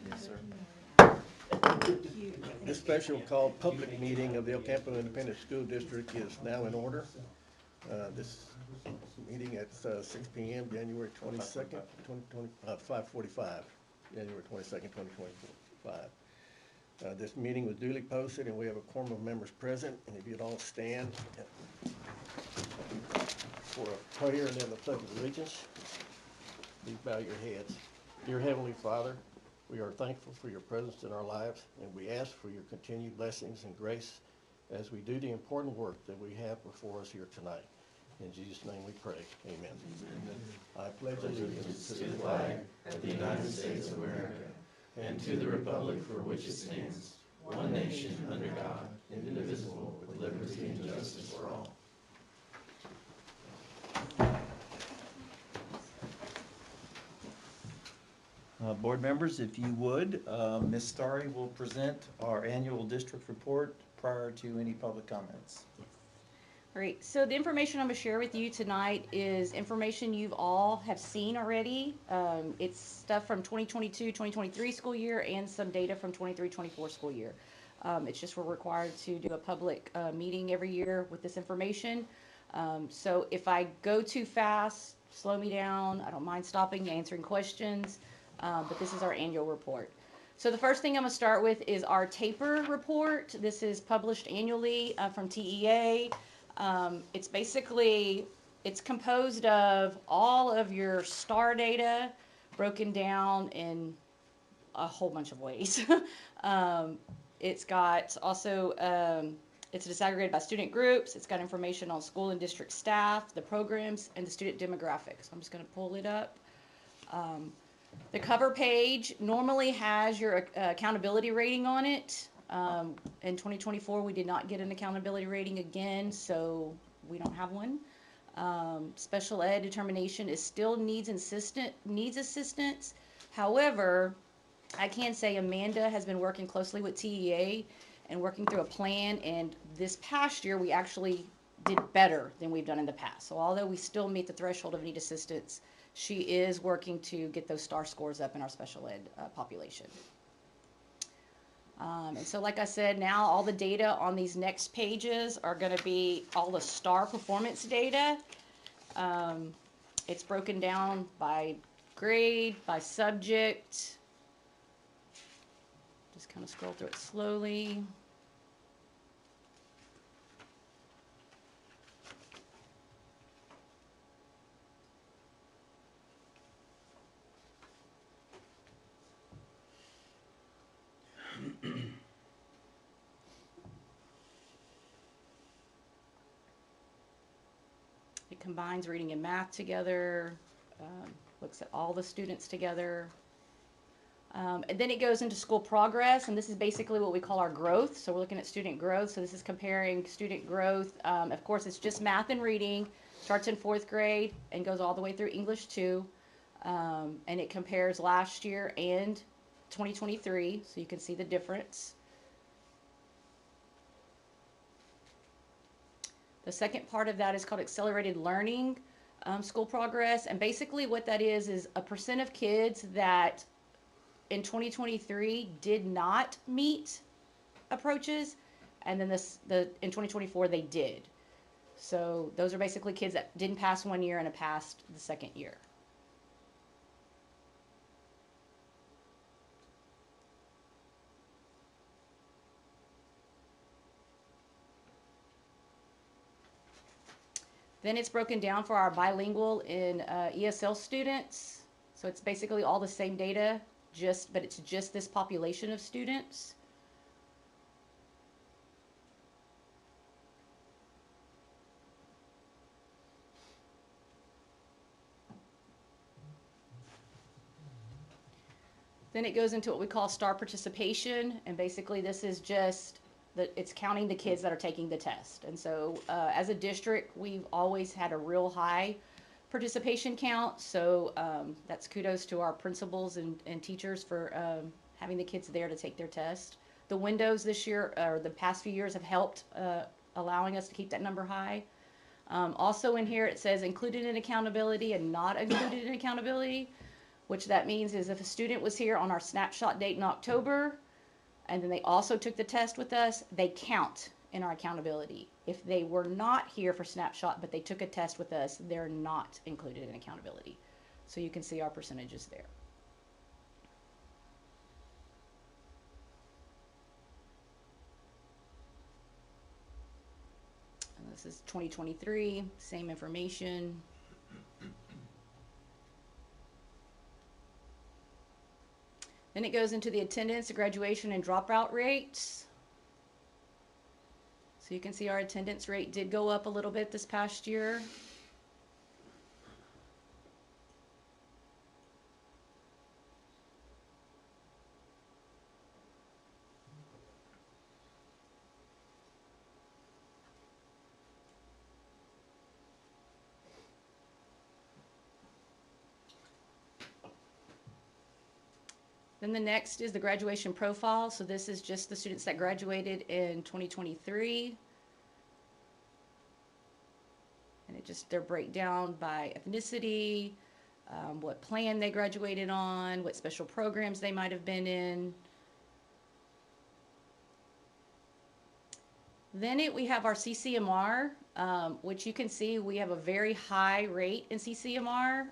Yes, sir. This special called public meeting of the El Campo Independent School District is now in order. This meeting at 6 p.m. January 22nd, 5:45, January 22nd, 2025. This meeting was duly posted and we have a quorum of members present, and if you'd all stand for a prayer and then the pledge of allegiance, please bow your heads. Dear Heavenly Father, we are thankful for your presence in our lives, and we ask for your continued blessings and grace as we do the important work that we have before us here tonight. In Jesus' name we pray. Amen. I pledge allegiance to the flag of the United States of America and to the republic for which it stands, one nation under God, indivisible, with liberty and justice for all. Board members, if you would, Ms. Starry will present our annual district report prior to any public comments. Great. So the information I'm going to share with you tonight is information you've all have seen already. It's stuff from 2022-2023 school year and some data from 23-24 school year. It's just we're required to do a public meeting every year with this information. So if I go too fast, slow me down. I don't mind stopping, answering questions. But this is our annual report. So the first thing I'm going to start with is our taper report. This is published annually from TEA. It's basically, it's composed of all of your STAR data broken down in a whole bunch of ways. It's got also, it's disaggregated by student groups. It's got information on school and district staff, the programs, and the student demographics. I'm just going to pull it up. The cover page normally has your accountability rating on it. In 2024, we did not get an accountability rating again, so we don't have one. Special ed determination is still needs assistance. However, I can say Amanda has been working closely with TEA and working through a plan, and this past year we actually did better than we've done in the past. So although we still meet the threshold of need assistance, she is working to get those STAR scores up in our special ed population. And so like I said, now all the data on these next pages are going to be all the STAR performance data. It's broken down by grade, by subject. Just kind of scroll through it slowly. It combines reading and math together, looks at all the students together. And then it goes into school progress, and this is basically what we call our growth. So we're looking at student growth. So this is comparing student growth. Of course, it's just math and reading, starts in 4th grade and goes all the way through English 2. And it compares last year and 2023, so you can see the difference. The second part of that is called accelerated learning school progress. And basically what that is a percent of kids that in 2023 did not meet approaches, and then in 2024 they did. So those are basically kids that didn't pass 1 year and have passed the 2nd year. Then it's broken down for our bilingual and ESL students. So it's basically all the same data, but it's just this population of students. Then it goes into what we call STAR participation, and basically this is just it's counting the kids that are taking the test. And so as a district, we've always had a real high participation count. So that's kudos to our principals and teachers for having the kids there to take their test. The windows this year, or the past few years, have helped allowing us to keep that number high. Also in here it says included in accountability and not included in accountability. which that means is if a student was here on our snapshot date in October, and then they also took the test with us, they count in our accountability. If they were not here for snapshot, but they took a test with us, they're not included in accountability. So you can see our percentages there. And this is 2023, same information. Then it goes into the attendance, graduation, and dropout rates. So you can see our attendance rate did go up a little bit this past year. Then the next is the graduation profile. So this is just the students that graduated in 2023. And it just, their breakdown by ethnicity, what plan they graduated on, what special programs they might have been in. Then we have our CCMR, which you can see we have a very high rate in CCMR.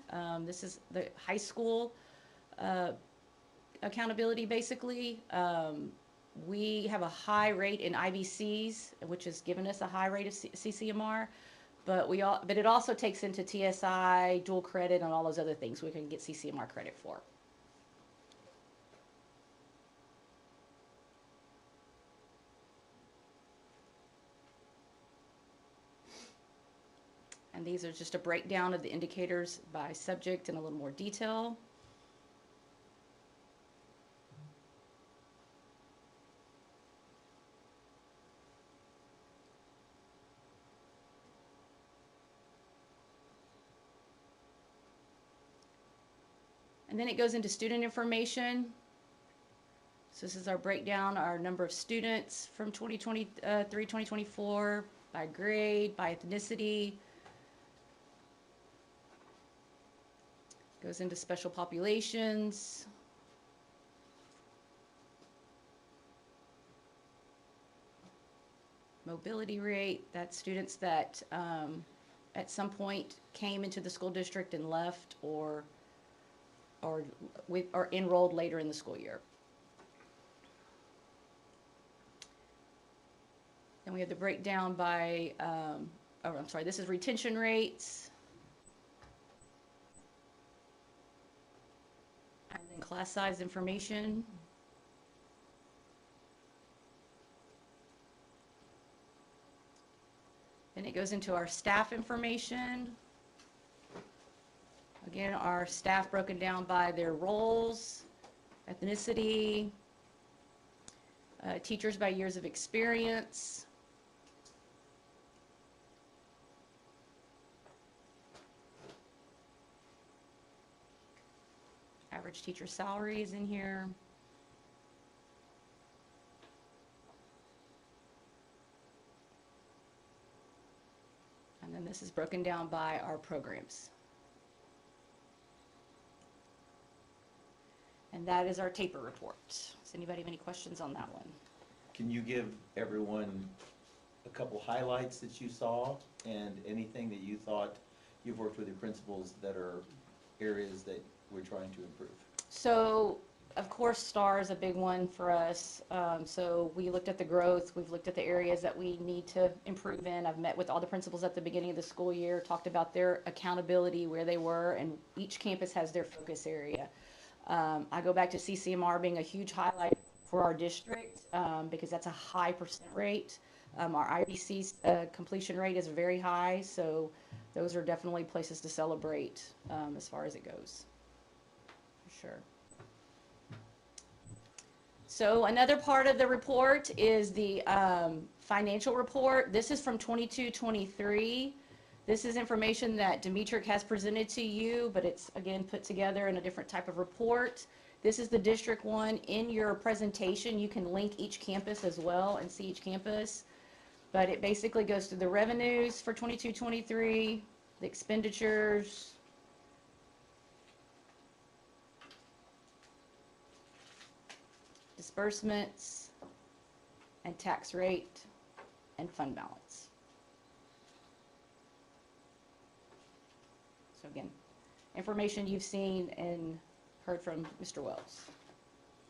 This is the high school accountability, basically. We have a high rate in IBCs, which has given us a high rate of CCMR, but it also takes into TSI, dual credit, and all those other things we can get CCMR credit for. And these are just a breakdown of the indicators by subject in a little more detail. And then it goes into student information. So this is our breakdown, our number of students from 2023, 2024, by grade, by ethnicity. Goes into special populations. Mobility rate, that's students that at some point came into the school district and left, or enrolled later in the school year. Then we have the breakdown by, this is retention rates. And then class size information. Then it goes into our staff information. Again, our staff broken down by their roles, ethnicity, teachers by years of experience. Average teacher salary is in here. And then this is broken down by our programs. And that is our taper report. Does anybody have any questions on that one? Can you give everyone a couple highlights that you saw and anything that you thought you've worked with your principals that are areas that we're trying to improve? So, of course, STAR is a big one for us. So we looked at the growth. We've looked at the areas that we need to improve in. I've met with all the principals at the beginning of the school year, talked about their accountability, where they were, and each campus has their focus area. I go back to CCMR being a huge highlight for our district because that's a high % rate. Our IBC completion rate is very high, so those are definitely places to celebrate as far as it goes. For sure. So another part of the report is the financial report. This is from 22-23. This is information that Demetric has presented to you, but it's, again, put together in a different type of report. This is the district one. In your presentation, you can link each campus as well and see each campus. But it basically goes through the revenues for 22-23, the expenditures, disbursements, and tax rate, and fund balance. So again, information you've seen and heard from Mr. Wells.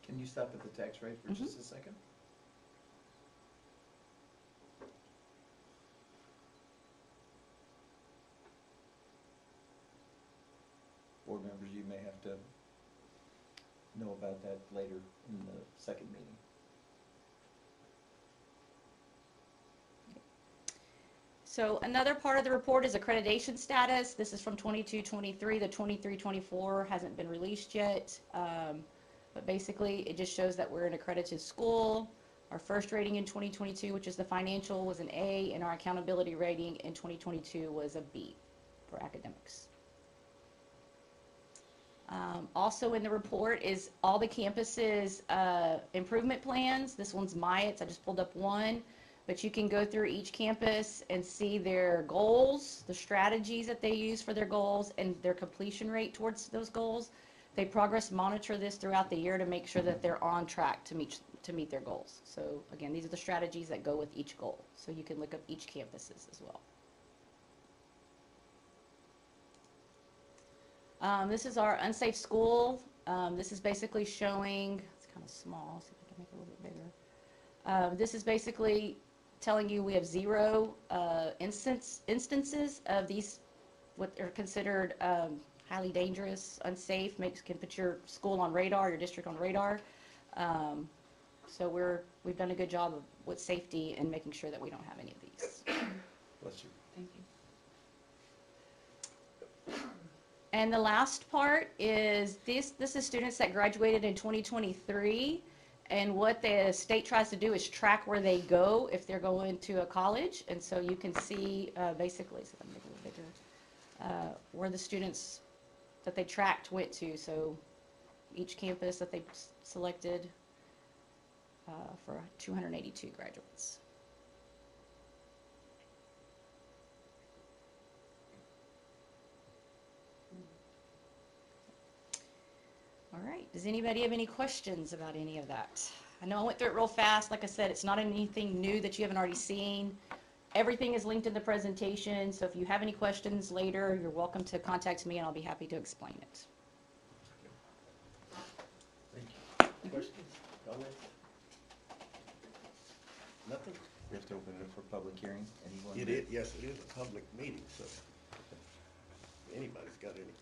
Can you stop at the tax rate for just a second? Board members, you may have to know about that later in the second meeting. So another part of the report is accreditation status. This is from 22-23. The 23-24 hasn't been released yet. But basically, it just shows that we're an accredited school. Our first rating in 2022, which is the financial, was an A, and our accountability rating in 2022 was a B for academics. Also in the report is all the campuses' improvement plans. This one's Myatt's. I just pulled up one. But you can go through each campus and see their goals, the strategies that they use for their goals, and their completion rate towards those goals. They progress monitor this throughout the year to make sure that they're on track to meet their goals. So again, these are the strategies that go with each goal. So you can look up each campuses as well. This is our unsafe school. This is basically showing, it's kind of small, see if I can make it a little bit bigger. This is basically telling you we have 0 instances of these, what are considered highly dangerous, unsafe, can put your school on radar, your district on radar. So we've done a good job with safety and making sure that we don't have any of these. Bless you. Thank you. And the last part is this is students that graduated in 2023, and what the state tries to do is track where they go if they're going to a college. And so you can see basically, so let me make it a little bigger, where the students that they tracked went to. So each campus that they selected for 282 graduates. All right, does anybody have any questions about any of that? I know I went through it real fast. Like I said, it's not anything new that you haven't already seen. Everything is linked in the presentation, so if you have any questions later, you're welcome to contact me and I'll be happy to explain it. Thank you. Questions, comments? Nothing? We have to open it up for public hearing. Anyone? Yes, it is a public meeting, so if anybody's got any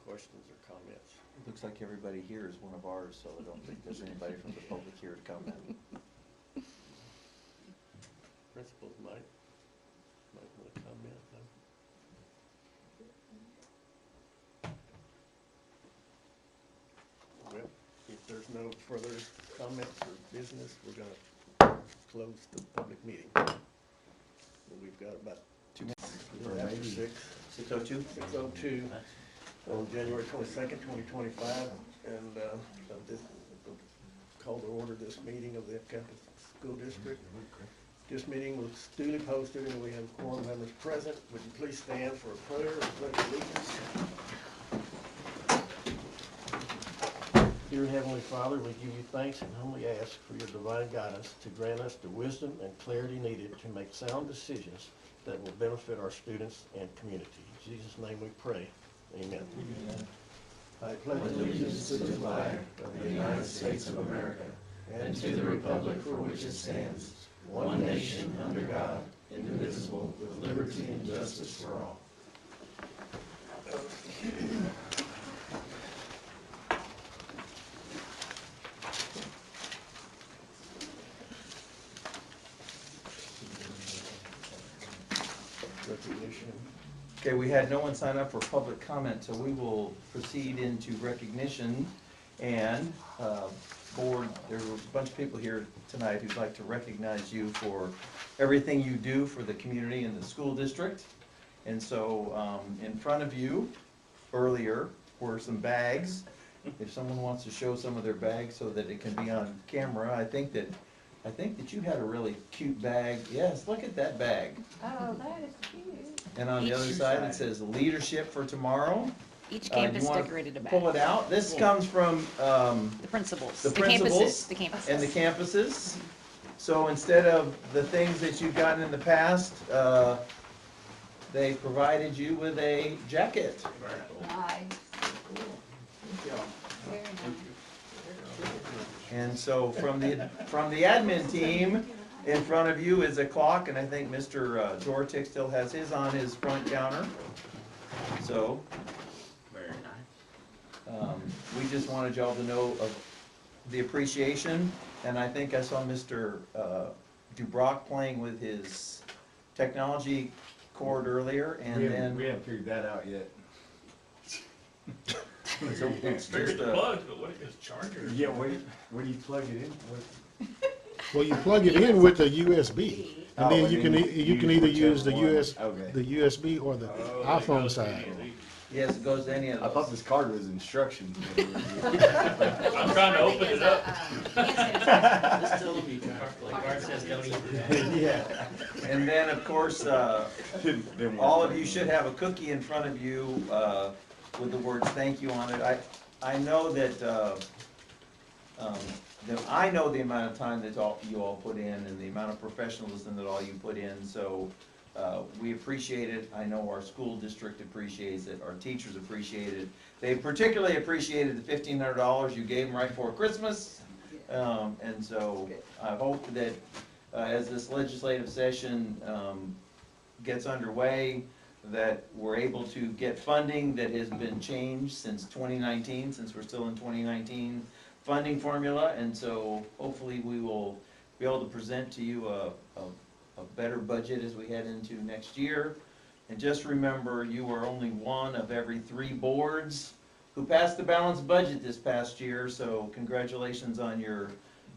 questions or comments. It looks like everybody here is one of ours, so I don't think there's anybody from the public here to comment. Principals might want to comment, though. Well, if there's no further comments or business, we're gonna close the public meeting. We've got about 2 minutes. after 6:02? 6:02 on January 22nd, 2025, and call to order this meeting of the campus school district. This meeting was duly posted and we have quorum members present. Would you please stand for a prayer and pledge allegiance? Dear Heavenly Father, we give you thanks and humbly ask for your divine guidance to grant us the wisdom and clarity needed to make sound decisions that will benefit our students and community. In Jesus' name we pray. Amen. Amen. I pledge allegiance to the flag of the United States of America and to the republic for which it stands, one nation under God, indivisible, with liberty and justice for all. Recognition. Okay, we had no one sign up for public comment, so we will proceed into recognition. And board, there's a bunch of people here tonight who'd like to recognize you for everything you do for the community and the school district. And so in front of you earlier were some bags. If someone wants to show some of their bags so that it can be on camera, I think that you had a really cute bag. Yes, look at that bag. Oh, that is cute. And on the other side, it says leadership for tomorrow. Each You campus wanna decorated a pull badge. it out. This comes from, The principals, the the principals campuses, the campuses. and the campuses. So instead of the things that you've gotten in the past, they provided you with a jacket. Nice. Very nice. And so from the admin team, in front of you is a clock, and I think Mr. Dortick still has his on his front counter. So, Very nice. we just wanted y'all to know of the appreciation, and I think I saw Mr. Dubrock playing with his technology cord earlier, and We then. haven't figured that out yet. So it's Figured just the a, plugs, but what is charger? Yeah, where do you plug it in? Well, you plug it in with a USB, and Oh, then and you then can you can either whichever use the one. US Okay. the USB or the iPhone side. yes, it goes to any of I thought those. this card was instructions. I'm trying to open it up. Card says don't eat that. Yeah, and then, of course, all of you should have a cookie in front of you with the words "thank you" on it. I know that I know the amount of time that you all put in and the amount of professionalism that all you put in. So we appreciate it. I know our school district appreciates it. Our teachers appreciate it. They particularly appreciated the $1,500 you gave them right before Christmas. And so I hope that as this legislative session gets underway, that we're able to get funding that has been changed since 2019, since we're still in 2019 funding formula. And so hopefully we will be able to present to you a better budget as we head into next year. And just remember, you are only one of every 3 boards who passed the balanced budget this past year, so congratulations on your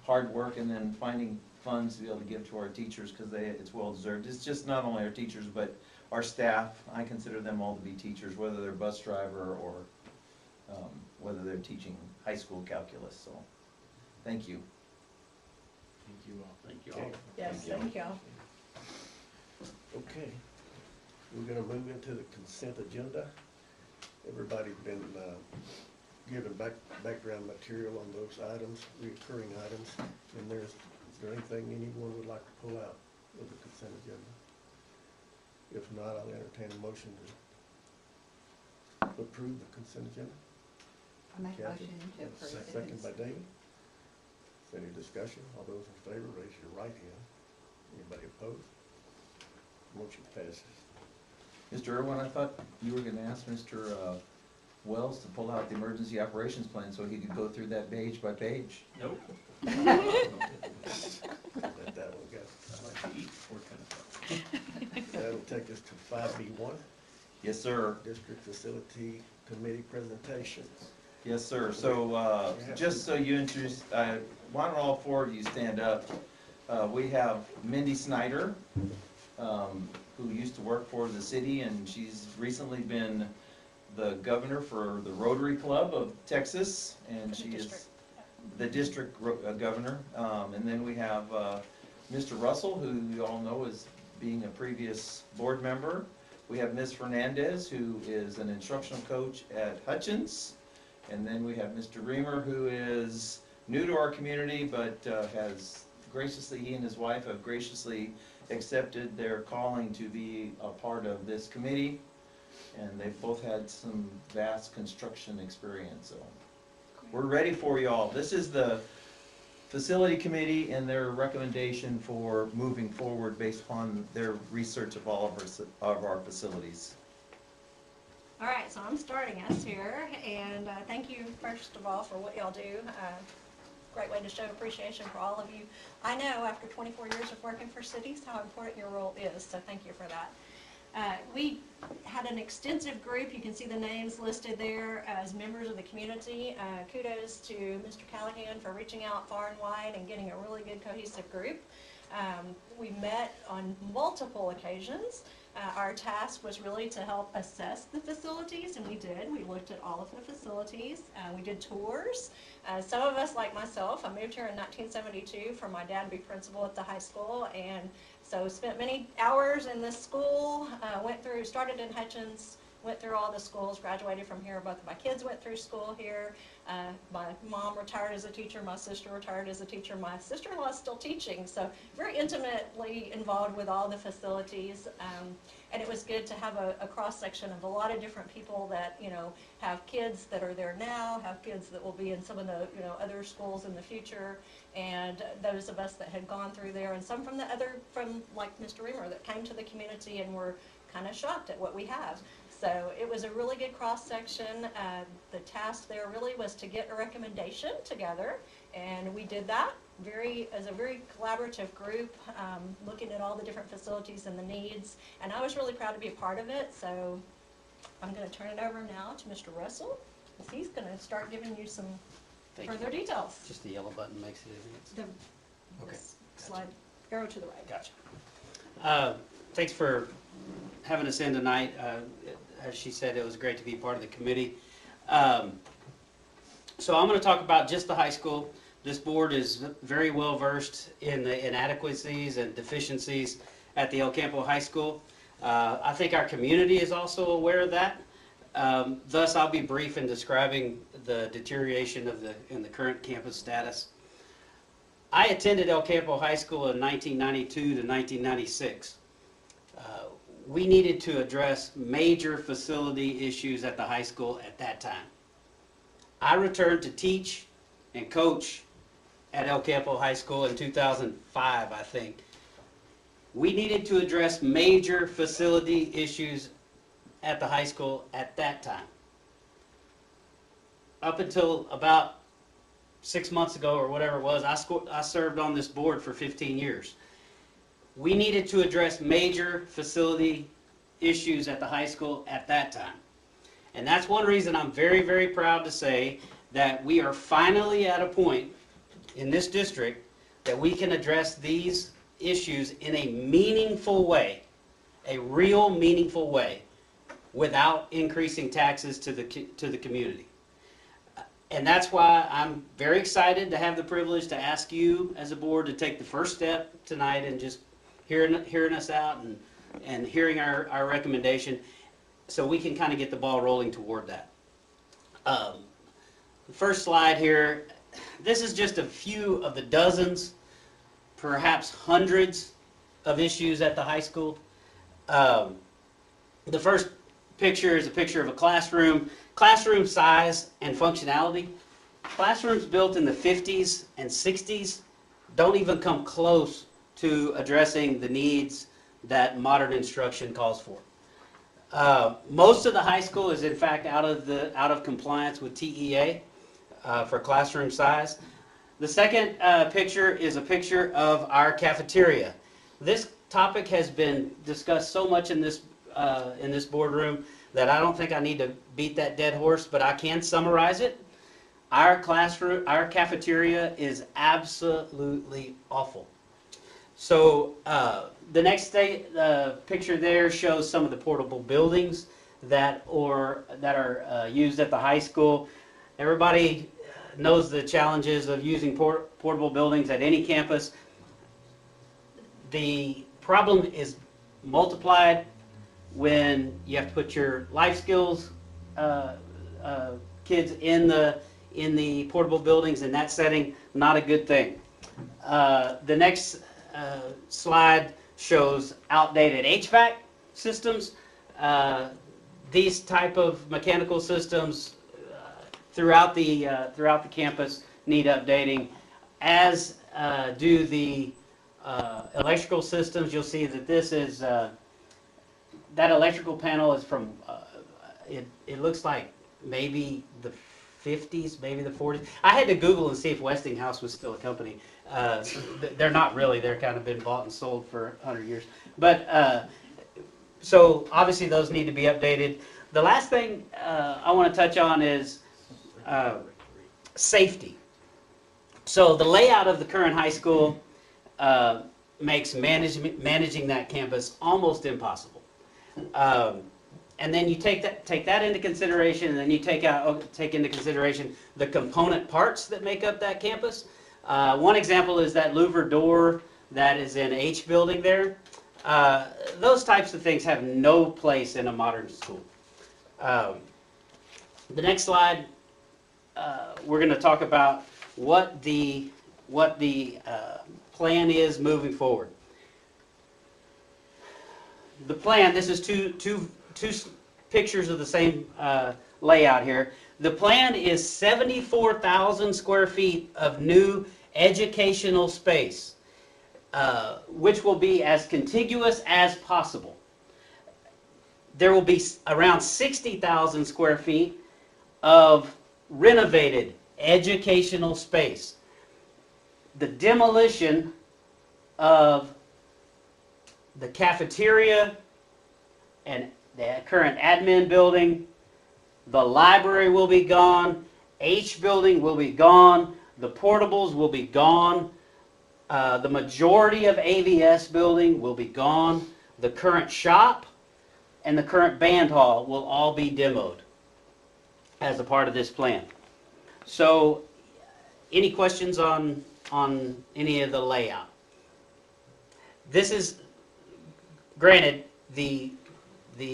hard work and then finding funds to be able to give to our teachers, because it's well deserved. It's just not only our teachers, but our staff. I consider them all to be teachers, whether they're bus driver or whether they're teaching high school calculus, so thank you. Thank you all. Thank you all. Yes, thank y'all. Okay, we're gonna move into the consent agenda. Everybody's been given background material on those items, recurring items. And is there anything anyone would like to pull out of the consent agenda? If not, I'll entertain a motion to approve the consent agenda. I make a Kathy? motion to approve. the Second by consent. David. Is there any discussion? All those in favor, raise your right hand. Anybody opposed? Motion passes. Mr. Irwin, I thought you were gonna ask Mr. Wells to pull out the emergency operations plan so he could go through that page by page. Nope. Let that one go. I like to eat before 10 o'clock. That'll take us to 5B1, Yes, sir. District Facility Committee presentations. Yes, sir. So, just so you introduce, why don't all 4 of you stand up? We have Mindy Snyder, who used to work for the city, and she's recently been the governor for the Rotary Club of Texas, and she is the district governor. And then we have Mr. Russell, who you all know as being a previous board member. We have Ms. Fernandez, who is an instructional coach at Hutchins. And then we have Mr. Reamer, who is new to our community, but has graciously, he and his wife have graciously accepted their calling to be a part of this committee. And they've both had some vast construction experience, so we're ready for you all. This is the facility committee and their recommendation for moving forward based upon their research of all of our facilities. All right, so I'm starting us here, and thank you first of all for what y'all do. Great way to show appreciation for all of you. I know after 24 years of working for cities how important your role is, so thank you for that. We had an extensive group. You can see the names listed there as members of the community. Kudos to Mr. Callahan for reaching out far and wide and getting a really good cohesive group. We met on multiple occasions. Our task was really to help assess the facilities, and we did. We looked at all of the facilities. We did tours. Some of us, like myself, I moved here in 1972 for my dad to be principal at the high school, and so spent many hours in this school, started in Hutchins, went through all the schools, graduated from here. Both of my kids went through school here. My mom retired as a teacher, my sister retired as a teacher, my sister-in-law is still teaching, so very intimately involved with all the facilities. And it was good to have a cross-section of a lot of different people that, you know, have kids that are there now, have kids that will be in some of the, you know, other schools in the future, and those of us that had gone through there, and some from like Mr. Reamer, that came to the community and were kind of shocked at what we have. So it was a really good cross-section. The task there really was to get a recommendation together, and we did that as a very collaborative group, looking at all the different facilities and the needs, and I was really proud to be a part of it. So I'm going to turn it over now to Mr. Russell, because he's going to start giving you some further details. Just the yellow button makes it advance. The Okay, slide, arrow to the right. Gotcha. Thanks for having us in tonight. As she said, it was great to be part of the committee. So I'm going to talk about just the high school. This board is very well versed in the inadequacies and deficiencies at the El Campo High School. I think our community is also aware of that. Thus, I'll be brief in describing the deterioration in the current campus status. I attended El Campo High School in 1992 to 1996. We needed to address major facility issues at the high school at that time. I returned to teach and coach at El Campo High School in 2005, I think. We needed to address major facility issues at the high school at that time. Up until about 6 months ago or whatever it was, I served on this board for 15 years. We needed to address major facility issues at the high school at that time. And that's one reason I'm very, very proud to say that we are finally at a point in this district that we can address these issues in a meaningful way, a real meaningful way, without increasing taxes to the community. And that's why I'm very excited to have the privilege to ask you as a board to take the first step tonight and just hearing us out and hearing our recommendation, so we can kind of get the ball rolling toward that. The first slide here, this is just a few of the dozens, perhaps hundreds of issues at the high school. The first picture is a picture of a classroom size and functionality. Classrooms built in the 50s and 60s don't even come close to addressing the needs that modern instruction calls for. Most of the high school is in fact out of compliance with TEA for classroom size. The second picture is a picture of our cafeteria. This topic has been discussed so much in this boardroom that I don't think I need to beat that dead horse, but I can summarize it. Our cafeteria is absolutely awful. So the next picture there shows some of the portable buildings that are used at the high school. Everybody knows the challenges of using portable buildings at any campus. The problem is multiplied when you have to put your life skills kids in the portable buildings. In that setting, not a good thing. The next slide shows outdated HVAC systems. These type of mechanical systems throughout the campus need updating, as do the electrical systems. You'll see that this is that electrical panel is from it looks like maybe the 50s, maybe the 40s. I had to Google and see if Westinghouse was still a company. They're not really. They're kind of been bought and sold for 100 years. But so obviously those need to be updated. The last thing I want to touch on is safety. So the layout of the current high school makes managing that campus almost impossible. And then you take that into consideration, and then you take into consideration the component parts that make up that campus. One example is that louver door that is in H building there. Those types of things have no place in a modern school. The next slide, we're going to talk about what the plan is moving forward. The plan, this is two pictures of the same layout here. The plan is 74,000 square feet of new educational space, which will be as contiguous as possible. There will be around 60,000 square feet of renovated educational space. The demolition of the cafeteria and the current admin building, the library will be gone, H building will be gone, the portables will be gone, the majority of AVS building will be gone, the current shop and the current band hall will all be demoed as a part of this plan. So, any questions on any of the layout? This is, granted, the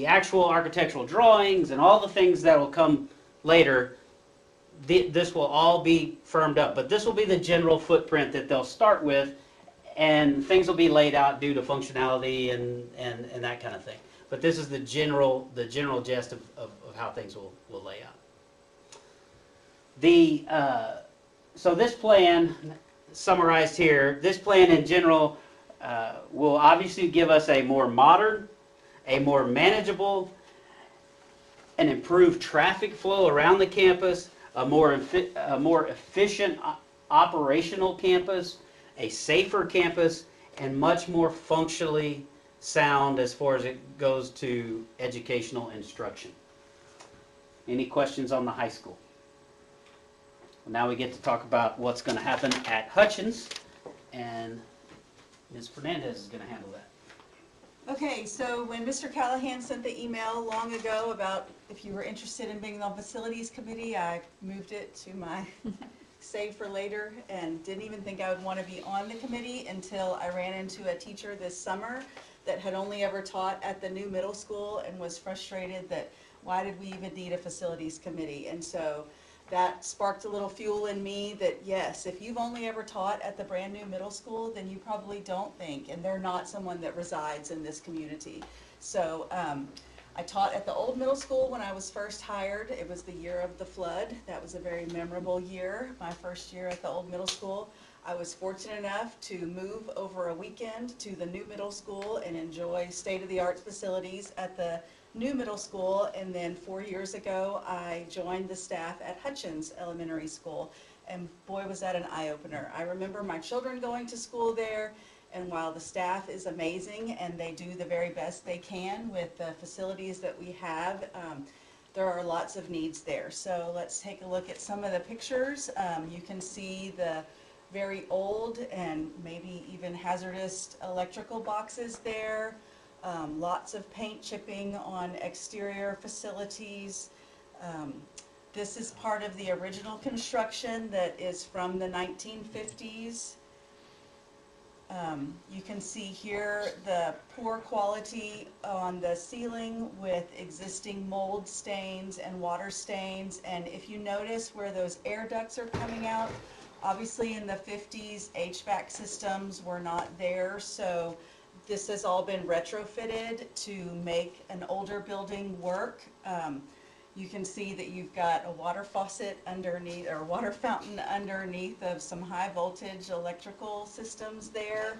actual architectural drawings and all the things that will come later, this will all be firmed up, but this will be the general footprint that they'll start with, and things will be laid out due to functionality and that kind of thing. But this is the general gist of how things will lay out. So this plan, summarized here, this plan in general will obviously give us a more modern, a more manageable, an improved traffic flow around the campus, a more efficient operational campus, a safer campus, and much more functionally sound as far as it goes to educational instruction. Any questions on the high school? Now we get to talk about what's going to happen at Hutchins, and Ms. Fernandez is going to handle that. Okay, so when Mr. Callahan sent the email long ago about if you were interested in being on facilities committee, I moved it to my save for later and didn't even think I would want to be on the committee until I ran into a teacher this summer that had only ever taught at the new middle school and was frustrated that why did we even need a facilities committee? And so that sparked a little fuel in me that yes, if you've only ever taught at the brand new middle school, then you probably don't think, and they're not someone that resides in this community. So I taught at the old middle school when I was first hired. It was the year of the flood. That was a very memorable year, my first year at the old middle school. I was fortunate enough to move over a weekend to the new middle school and enjoy state-of-the-art facilities at the new middle school, and then 4 years ago I joined the staff at Hutchins Elementary School, and boy was that an eye-opener. I remember my children going to school there, and while the staff is amazing and they do the very best they can with the facilities that we have, there are lots of needs there. So let's take a look at some of the pictures. You can see the very old and maybe even hazardous electrical boxes there. Lots of paint chipping on exterior facilities. This is part of the original construction that is from the 1950s. You can see here the poor quality on the ceiling with existing mold stains and water stains. And if you notice where those air ducts are coming out, obviously in the 50s HVAC systems were not there, so this has all been retrofitted to make an older building work. You can see that you've got a water faucet underneath, or water fountain underneath of some high voltage electrical systems there.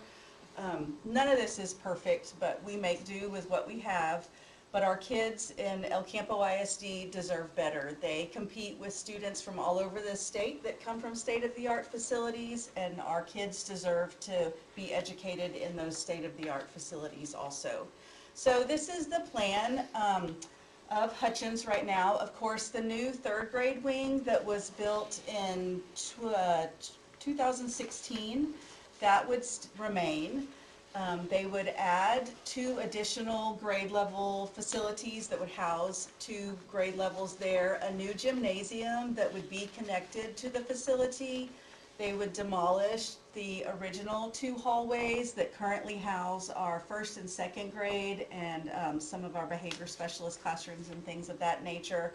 None of this is perfect, but we make do with what we have. But our kids in El Campo ISD deserve better. They compete with students from all over the state that come from state-of-the-art facilities, and our kids deserve to be educated in those state-of-the-art facilities also. So this is the plan of Hutchins right now. Of course, the new third grade wing that was built in 2016, that would remain. They would add 2 additional grade level facilities that would house 2 grade levels there, a new gymnasium that would be connected to the facility, They would demolish the original 2 hallways that currently house our 1st and 2nd grade and some of our behavior specialist classrooms and things of that nature,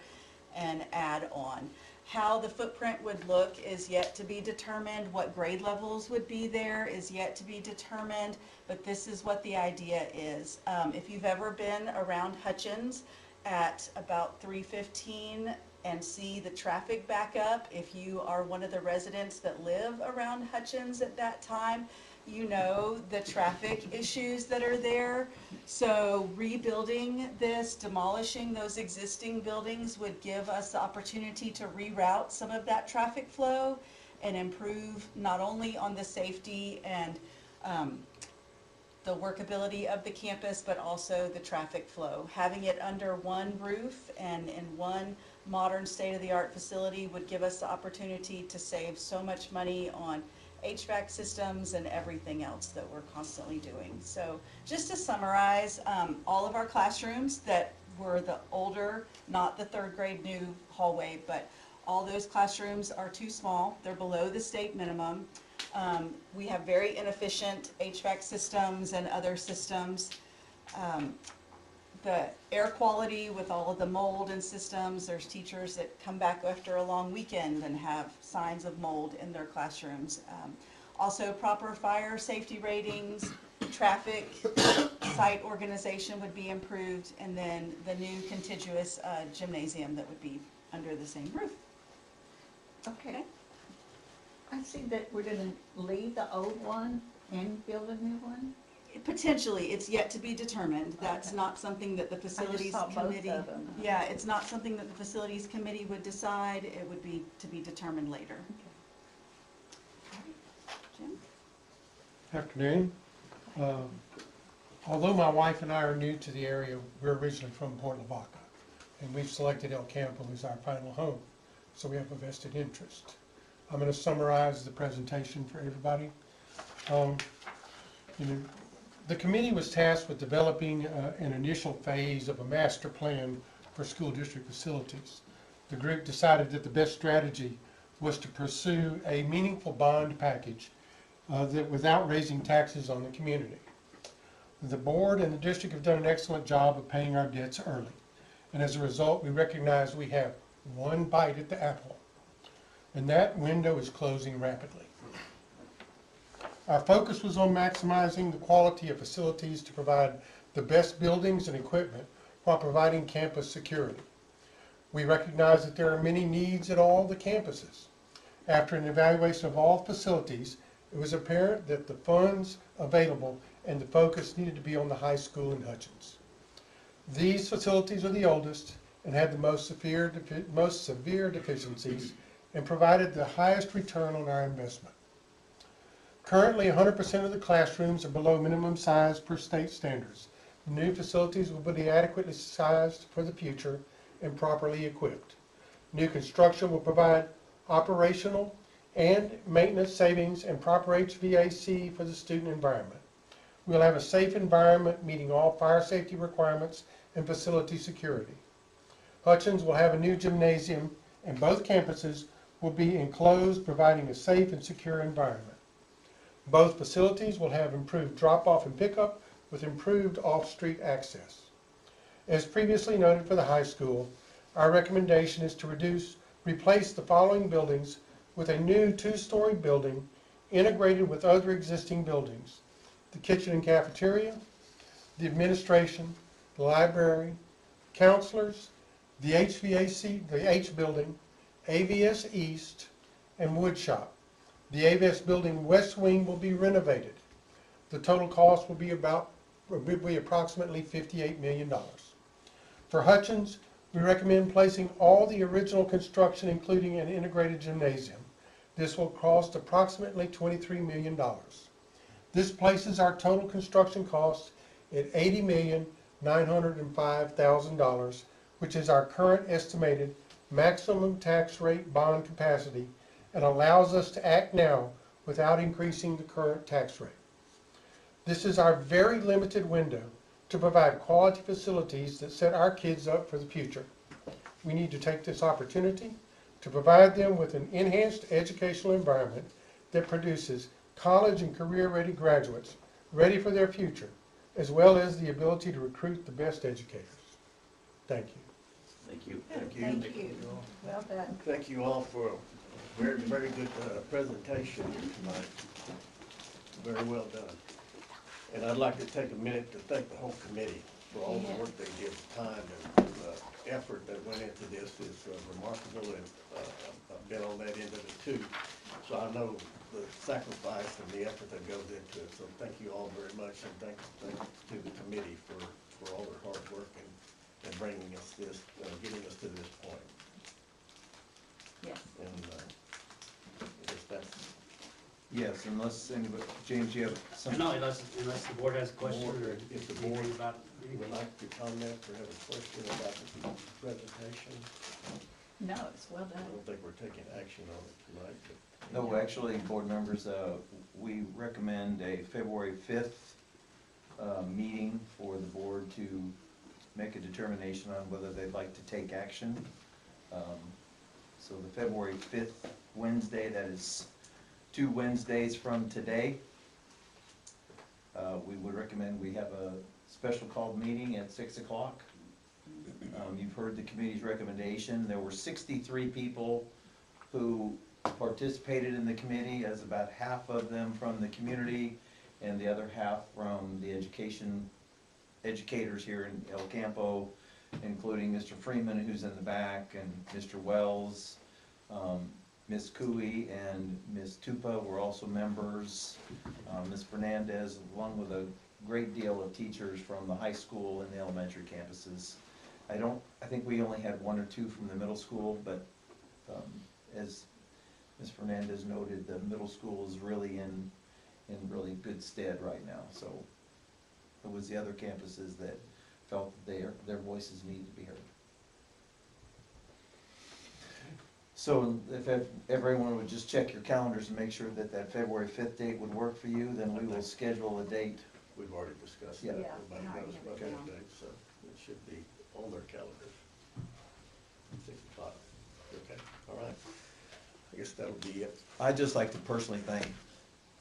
and add on. How the footprint would look is yet to be determined. What grade levels would be there is yet to be determined, but this is what the idea is. If you've ever been around Hutchins at about 3:15 and see the traffic back up, if you are one of the residents that live around Hutchins at that time, you know the traffic issues that are there. So rebuilding this, demolishing those existing buildings would give us the opportunity to reroute some of that traffic flow and improve not only on the safety and the workability of the campus, but also the traffic flow. Having it under one roof and in one modern state-of-the-art facility would give us the opportunity to save so much money on HVAC systems and everything else that we're constantly doing. So just to summarize, all of our classrooms that were the older, not the 3rd grade new hallway, but all those classrooms are too small. They're below the state minimum. We have very inefficient HVAC systems and other systems. The air quality with all of the mold and systems, there's teachers that come back after a long weekend and have signs of mold in their classrooms. Also proper fire safety ratings, traffic, site organization would be improved, and then the new contiguous gymnasium that would be under the same roof. Okay. I see that we're gonna leave the old one and build a new one. Potentially, it's yet to be determined. That's Okay. not something that the facilities saw both committee. of them. Yeah, it's not something that the facilities committee would decide. It would be to be determined later. Jim? Afternoon. Although my wife and I are new to the area, we're originally from Port Lavaca, and we've selected El Campo as our final home, so we have a vested interest. I'm going to summarize the presentation for everybody. The committee was tasked with developing an initial phase of a master plan for school district facilities. The group decided that the best strategy was to pursue a meaningful bond package that without raising taxes on the community. The board and the district have done an excellent job of paying our debts early, and as a result we recognize we have one bite at the apple, and that window is closing rapidly. Our focus was on maximizing the quality of facilities to provide the best buildings and equipment while providing campus security. We recognize that there are many needs at all the campuses. After an evaluation of all facilities, it was apparent that the funds available and the focus needed to be on the high school in Hutchins. These facilities are the oldest and had the most severe deficiencies and provided the highest return on our investment. Currently, 100% of the classrooms are below minimum size per state standards. The new facilities will be adequately sized for the future and properly equipped. New construction will provide operational and maintenance savings and proper HVAC for the student environment. We'll have a safe environment meeting all fire safety requirements and facility security. Hutchins will have a new gymnasium and both campuses will be enclosed, providing a safe and secure environment. Both facilities will have improved drop-off and pickup with improved off-street access. As previously noted for the high school, our recommendation is to replace the following buildings with a new 2-story building integrated with other existing buildings: the kitchen and cafeteria, the administration, the library, counselors, the HVAC, the H building, AVS East, and wood shop. The AVS building west wing will be renovated. The total cost will be approximately $58 million. For Hutchins, we recommend placing all the original construction, including an integrated gymnasium. This will cost approximately $23 million. This places our total construction cost at $80,905,000, which is our current estimated maximum tax rate bond capacity, and allows us to act now without increasing the current tax rate. This is our very limited window to provide quality facilities that set our kids up for the future. We need to take this opportunity to provide them with an enhanced educational environment that produces college and career-ready graduates ready for their future, as well as the ability to recruit the best educators. Thank you. Thank you. Thank you. Well done. Thank you all for a very, very good presentation here tonight. Very well done. And I'd like to take a minute to thank the whole committee for all the work they did, the time and effort that went into this is remarkable, and I've been on that end of it too. So I know the sacrifice and the effort that goes into it. So thank you all very much, and thank to the committee for all their hard work and bringing us this, getting us to this point. Yes. And I guess that's. Yes, unless anybody, James, you have some? No, unless the board has a question or If the anything board about would anything. like to comment or have a question about the presentation, No, it's well I done. don't think we're taking action on it tonight, but. No, actually, board members, we recommend a February 5th meeting for the board to make a determination on whether they'd like to take action. So the February 5th Wednesday, that is 2 Wednesdays from today, we would recommend we have a special called meeting at 6 o'clock. You've heard the committee's recommendation. There were 63 people who participated in the committee, as about half of them from the community and the other half from the educators here in El Campo, including Mr. Freeman, who's in the back, and Mr. Wells, Ms. Cooey and Ms. Tupa were also members, Ms. Fernandez, along with a great deal of teachers from the high school and the elementary campuses. I think we only had 1 or 2 from the middle school, but as Ms. Fernandez noted, the middle school is really in really good stead right now. So it was the other campuses that felt that their voices needed to be heard. So if everyone would just check your calendars and make sure that that February 5th date would work for you, then we will schedule a date. We've already discussed Yeah. that. Yeah. Everybody knows about Okay. that date, so it should be on their calendars. 6 o'clock. Okay, all right. I guess that'll be it. I'd just like to personally thank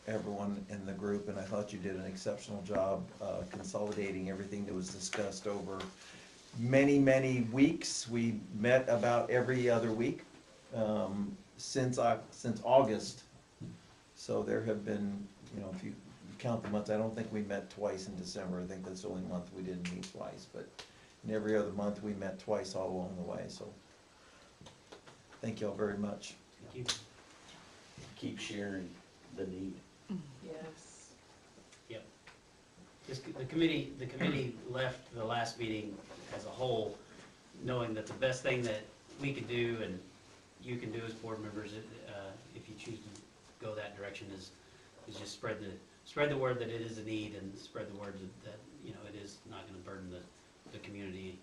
everyone in the group, and I thought you did an exceptional job consolidating everything that was discussed over many, many weeks. We met about every other week since August. So there have been, if you count the months, I don't think we met twice in December. I think that's the only month we didn't meet twice, but in every other month, we met twice all along the way, so thank you all very much. Thank you. Keep sharing the need. Yes. Yep. The committee left the last meeting as a whole, knowing that the best thing that we could do and you can do as board members, if you choose to go that direction, is just spread the word that it is a need, and spread the word that it is not going to burden the community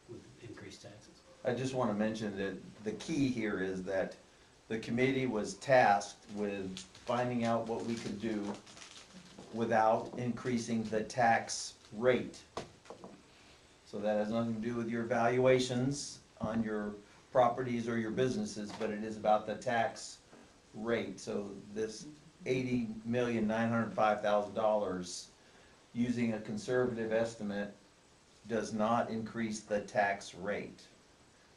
with increased taxes. I just want to mention that the key here is that the committee was tasked with finding out what we could do without increasing the tax rate. So that has nothing to do with your valuations on your properties or your businesses, but it is about the tax rate. So this $80,905,000, using a conservative estimate, does not increase the tax rate,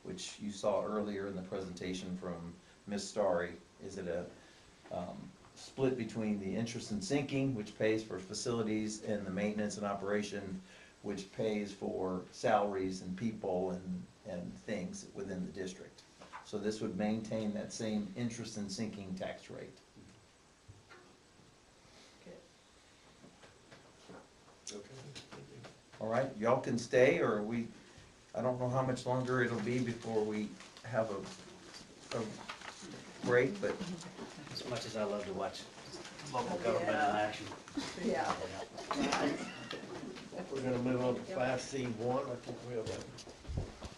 which you saw earlier in the presentation from Ms. Starry. Is it a split between the interest and sinking, which pays for facilities, and the maintenance and operation, which pays for salaries and people and things within the district. So this would maintain that same interest and sinking tax rate. Okay. All right, y'all can stay, or I don't know how much longer it'll be before we have a break, but As much as I love to watch local government in action. Yeah. We're gonna move on to 5C1. I think we have a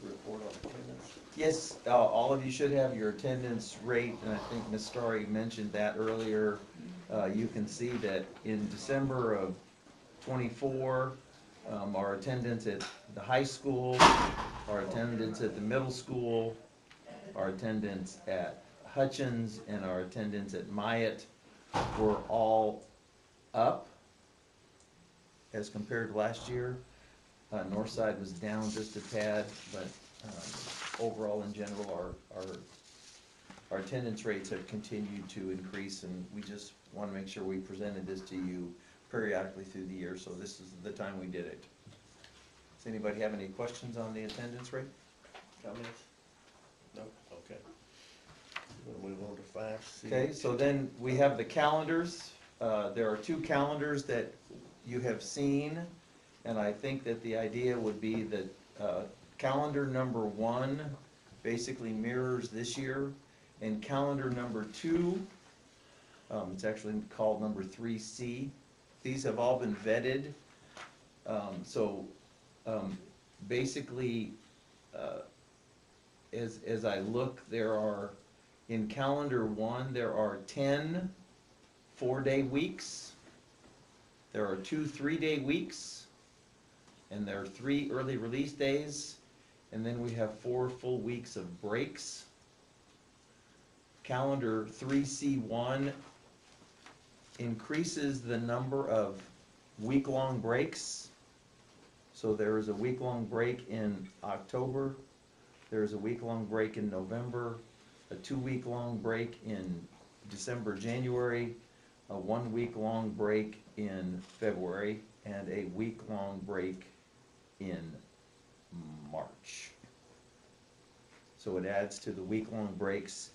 report on attendance. yes, all of you should have your attendance rate, and I think Ms. Starry mentioned that earlier. You can see that in December of '24, our attendance at the high school, our attendance at the middle school, our attendance at Hutchins, and our attendance at Myatt were all up as compared to last year. Northside was down just a tad, but overall in general, our attendance rates have continued to increase, and we just want to make sure we presented this to you periodically through the year, so this is the time we did it. Does anybody have any questions on the attendance rate? Comments? No? Okay. We'll move on to 5C. Okay, so then we have the calendars. There are two calendars that you have seen, and I think that the idea would be that calendar number 1 basically mirrors this year, and calendar number 2, it's actually called number 3C. These have all been vetted. Basically, as I look, there are, in calendar 1, there are 10 4-day weeks. There are 2 3-day weeks, and there are 3 early release days, and then we have 4 full weeks of breaks. Calendar 3C1 increases the number of week-long breaks. So there is a week-long break in October, there is a week-long break in November, a 2-week-long break in December, January, a 1-week-long break in February, and a week-long break in March. So it adds to the week-long breaks.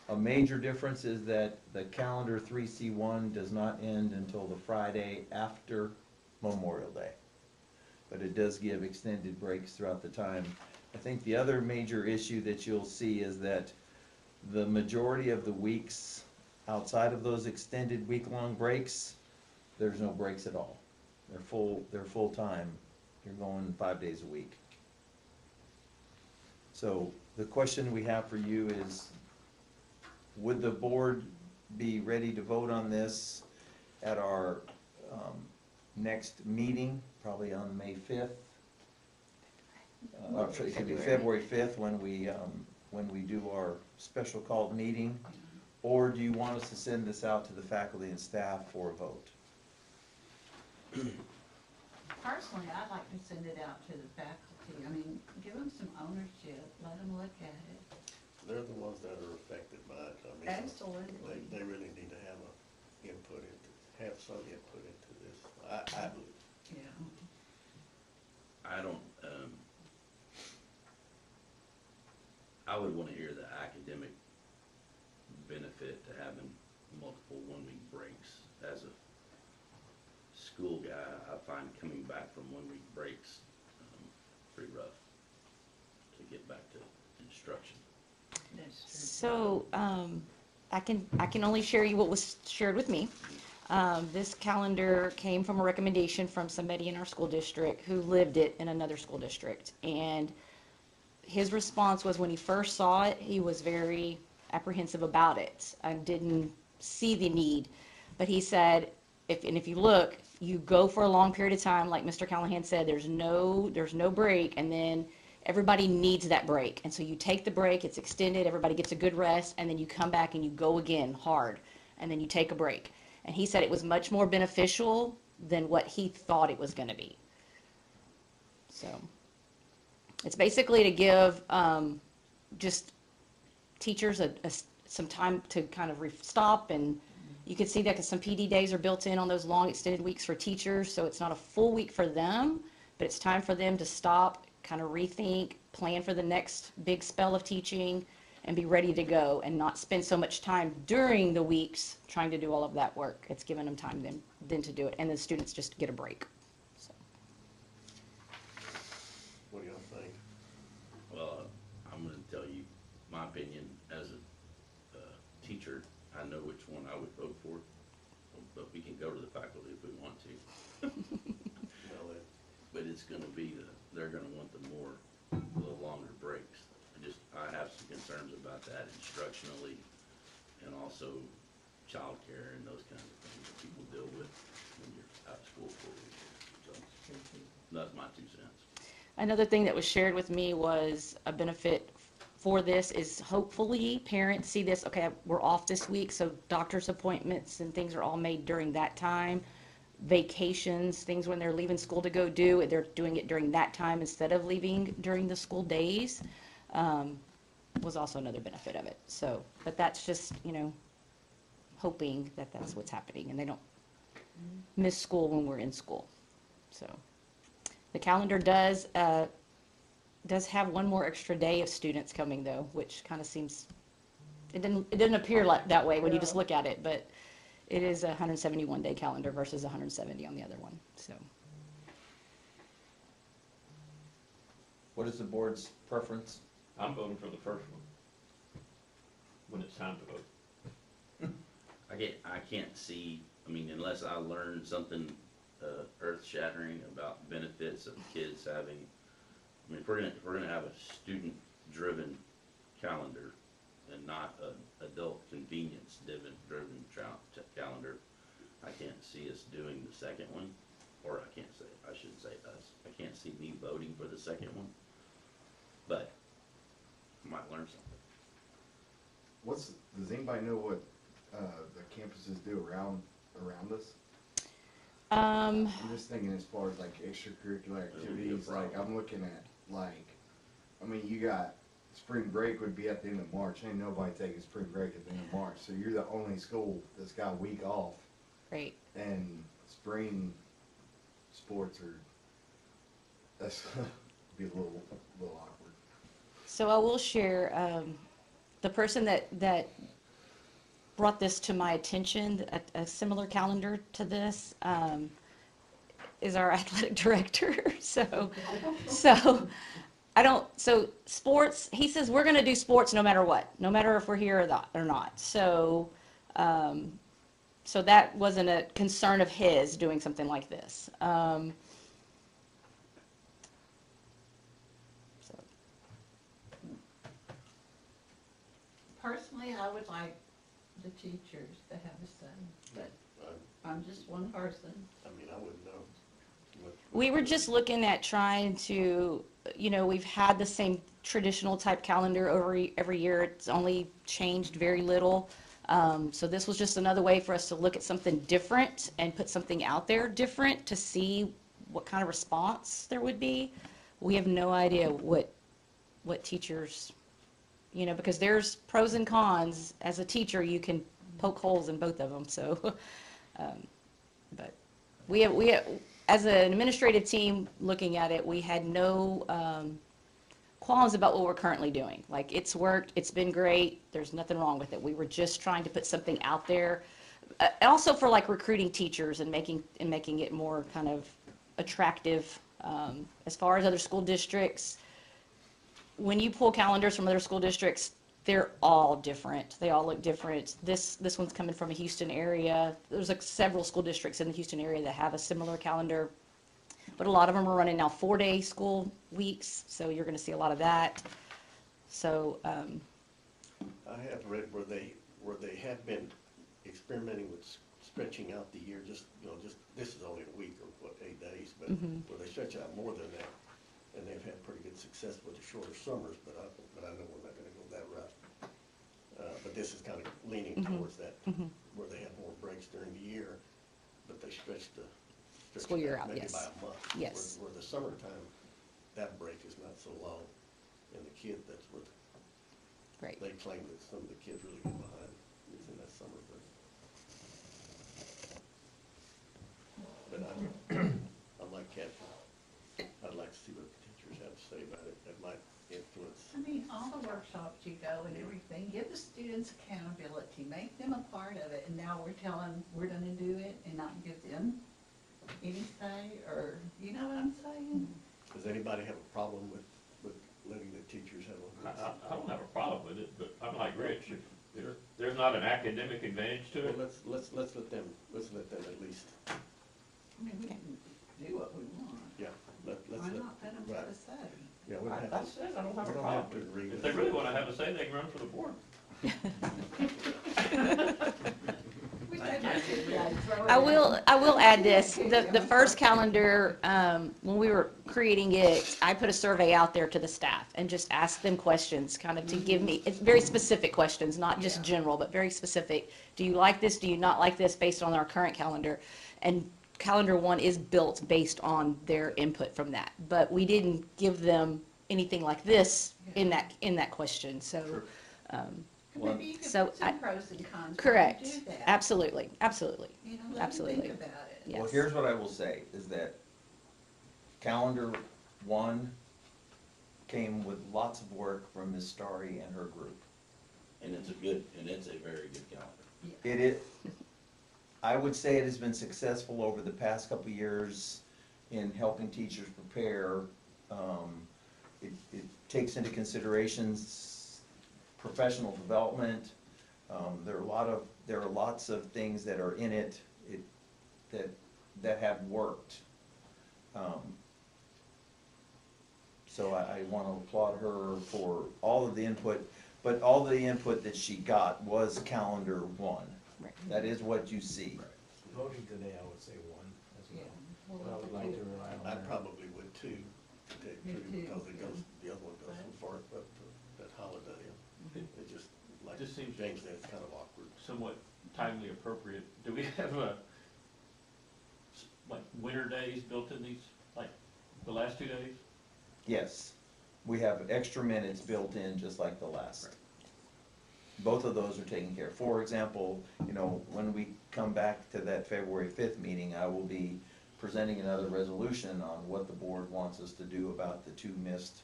A major difference is that the calendar 3C1 does not end until the Friday after Memorial Day, but it does give extended breaks throughout the time. I think the other major issue that you'll see is that the majority of the weeks outside of those extended week-long breaks, there's no breaks at all. They're full time. You're going 5 days a week. So the question we have for you is, would the board be ready to vote on this at our next meeting, probably on May 5th? It could be February 5th when we do our special called meeting, or do you want us to send this out to the faculty and staff for a vote? Personally, I'd like to send it out to the faculty. I mean, give them some ownership, let them look at it. They're the ones that are affected by it. I mean, Absolutely. they really need to have some input into this. I believe. Yeah. I don't, I would wanna hear the academic benefit to having multiple 1-week breaks. As a school guy, I find coming back from 1-week breaks, pretty rough to get back to instruction. That's true. So, I can only share you what was shared with me. This calendar came from a recommendation from somebody in our school district who lived it in another school district. And his response was, when he first saw it, he was very apprehensive about it and didn't see the need. But he said, if you look, you go for a long period of time, like Mr. Callahan said, there's no break, and then everybody needs that break. And so you take the break, it's extended, everybody gets a good rest, and then you come back and you go again hard, and then you take a break. And he said it was much more beneficial than what he thought it was going to be. So it's basically to give just teachers some time to kind of stop, and you can see that because some PD days are built in on those long extended weeks for teachers, so it's not a full week for them, but it's time for them to stop, kind of rethink, plan for the next big spell of teaching, and be ready to go, and not spend so much time during the weeks trying to do all of that work. It's giving them time then to do it, and the students just get a break. So. What do y'all think? Well, I'm gonna tell you my opinion as a teacher. I know which one I would vote for, but we can go to the faculty if we want to. But it's gonna be they're gonna want the longer breaks. I have some concerns about that instructionally, and also childcare and those kinds of things that people deal with when you're out of school for a week. So that's my 2 cents. Another thing that was shared with me was a benefit for this is hopefully parents see this, okay, we're off this week, so doctor's appointments and things are all made during that time. Vacations, things when they're leaving school to go do, they're doing it during that time instead of leaving during the school days, was also another benefit of it. So, but that's just, hoping that that's what's happening and they don't miss school when we're in school. So, the calendar does have one more extra day of students coming though, which kind of seems, it didn't appear like that way when you just look at it, but it is a 171-day calendar versus 170 on the other one, so. What is the board's preference? I'm voting for the first one, when it's time to vote. I can't see, unless I learn something earth-shattering about benefits of kids having, if we're gonna have a student-driven calendar and not an adult convenience-driven calendar, I can't see us doing the second one, or I shouldn't say us. I can't see me voting for the second one, but I might learn something. Does anybody know what the campuses do around us? Um, I'm just thinking as far as like extracurricular activities, like I'm looking at you got spring break would be at the end of March. Ain't nobody taking spring break at the end of March. So you're the only school that's got a week off. Right. And spring sports that's be a little awkward. So I will share, the person that brought this to my attention, a similar calendar to this, is our athletic director. So sports, he says we're gonna do sports no matter what, no matter if we're here or not. So that wasn't a concern of his doing something like this. Personally, I would like the teachers to have a say, but I'm just one person. I wouldn't know. We were just looking at trying to, we've had the same traditional type calendar every year. It's only changed very little. So this was just another way for us to look at something different and put something out there different to see what kind of response there would be. We have no idea what teachers, because there's pros and cons. As a teacher, you can poke holes in both of them. So, but we have, as an administrative team looking at it, we had no qualms about what we're currently doing. Like, it's worked, it's been great, there's nothing wrong with it. We were just trying to put something out there, also for like recruiting teachers and making it more kind of attractive. As far as other school districts, when you pull calendars from other school districts, they're all different. They all look different. This one's coming from a Houston area. There's like several school districts in the Houston area that have a similar calendar, but a lot of them are running now 4-day school weeks, so you're going to see a lot of that. So I have read where they have been experimenting with stretching out the year. Just this is only a week or 8 days, but where they stretch out more than that, and they've had pretty good success with the shorter summers. But I know we're not going to go that route. But this is kind of leaning towards that, where they have more breaks during the year, but they stretch the school year out, maybe yes. by a month. Yes. Where the summertime, that break is not so long, and the kid, that's where right. they claim that some of the kids really get behind is in that summer break. But I'm like Kathy. I'd like to see what the teachers have to say about it. That might influence. All the workshops you go and everything, give the students accountability, make them a part of it, and now we're telling we're gonna do it and not give them any say, or, you know what I'm saying? Does anybody have a problem with letting the teachers have a? I don't have a problem with it, but I'm like Rich, if there's not an academic advantage to Well, it. let's let them at least, We can do what we want. yeah, let's Why let. not let them have right. a say? Yeah, we don't have I to, said I don't have we a don't problem have to with agree it. with If they really wanna have a say, they can run for the board. We said we did, yeah. I will add this, the first calendar, when we were creating it, I put a survey out there to the staff and just asked them questions, kind of to give me, it's very specific questions, not just general, but very specific. Do you like this? Do you not like this, based on our current calendar? And calendar one is built based on their input from that, but we didn't give them anything like this in that question, so. Maybe you could So put some pros and cons when you Correct, do that. absolutely, absolutely. You know, let them Absolutely. think about it. Yes. Well, here's what I will say, is that calendar one came with lots of work from Ms. Starry and her group. And it's a very good calendar. It is, I would say it has been successful over the past couple of years in helping teachers prepare. It takes into considerations professional development. There are lots of things that are in it, that have worked. So I want to applaud her for all of the input, but all the input that she got was calendar one. Right. That is what you see. Voting today, I would say one as well. But I would like to rely on I her. probably would too, to tell you the truth, Me too. because it goes, the other one goes so far up to that holiday. It just, like Just seems James said, it's kind of awkward. Somewhat timely appropriate. Do we have like winter days built in these, like the last 2 days? Yes, we have extra minutes built in, just like the last. Both of those are taken care of. For example, when we come back to that February 5th meeting, I will be presenting another resolution on what the board wants us to do about the 2 missed.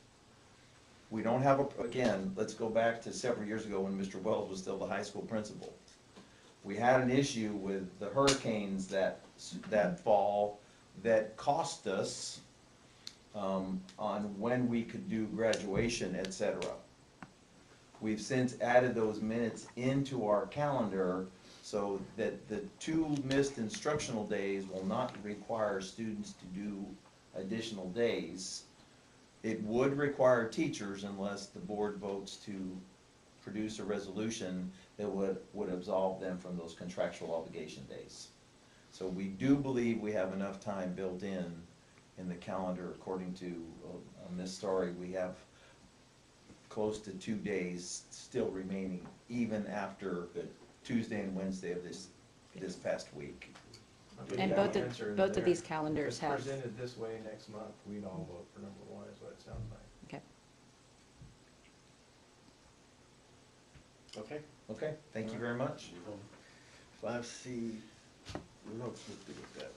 We don't have again, let's go back to several years ago when Mr. Wells was still the high school principal. We had an issue with the hurricanes that fall that cost us on when we could do graduation, etc. We've since added those minutes into our calendar so that the 2 missed instructional days will not require students to do additional days. It would require teachers unless the board votes to produce a resolution that would absolve them from those contractual obligation days. So we do believe we have enough time built in the calendar. According to Ms. Story, we have close to 2 days still remaining, even after Tuesday and Wednesday of this past week. And both of these calendars have. If presented this way next month, we'd all vote for number one, is what it sounds like. Okay. Okay? Okay, thank you very much. 5C, what else let's do with that?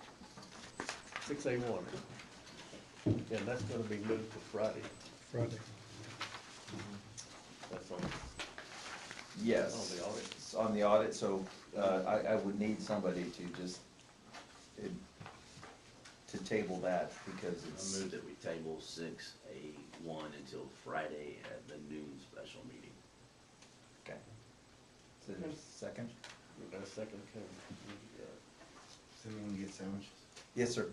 6A1, and that's gonna be moved to Friday. Friday. That's on, Yes. On the audit. It's on the audit, so I would need somebody to just, to table that, because I move that we table 6A1 until Friday at the noon special meeting. Okay. Is there a second? we got a second, Kevin. Does anyone get sandwiches? Yes, sir.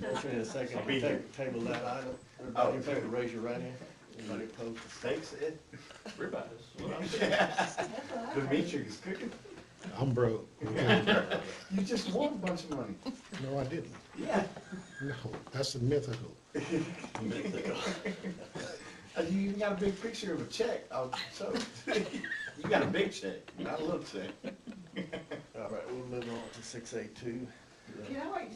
Motion and a second, I'll be to here. table that item. Everybody in favor, raise your right hand. Anybody opposed? Thanks, Ed. Ribeyes, what I'm saying. Demetrius cooking. I'm broke. You just won a bunch of money. No, I didn't. Yeah. No, that's a mythical. You even got a big picture of a check. So you got a big check, not a little check. All right, we'll move on to 6A2. Can I wait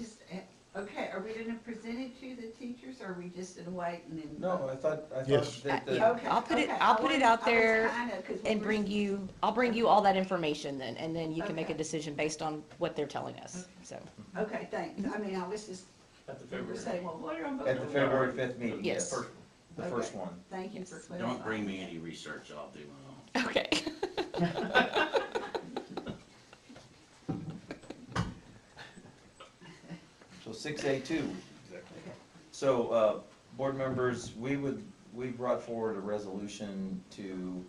okay, are we gonna present it to the teachers, or are we just gonna wait and then? No, I thought Yes. that Yeah. Okay, I'll put it okay. I'll put it out I was there kinda, 'cause we and were- I'll bring you all that information then, and then you can make a Okay. decision based on what they're telling us, so. Okay, thanks. I mean, I was just, At the we were February. saying, well, what are I at the voting for? February 5th meeting, Yes. yes. The first Okay. one. Thank you for clarifying. Don't bring me any research, I'll do my own. Okay. So 6A2. Okay. So, board members, we brought forward a resolution to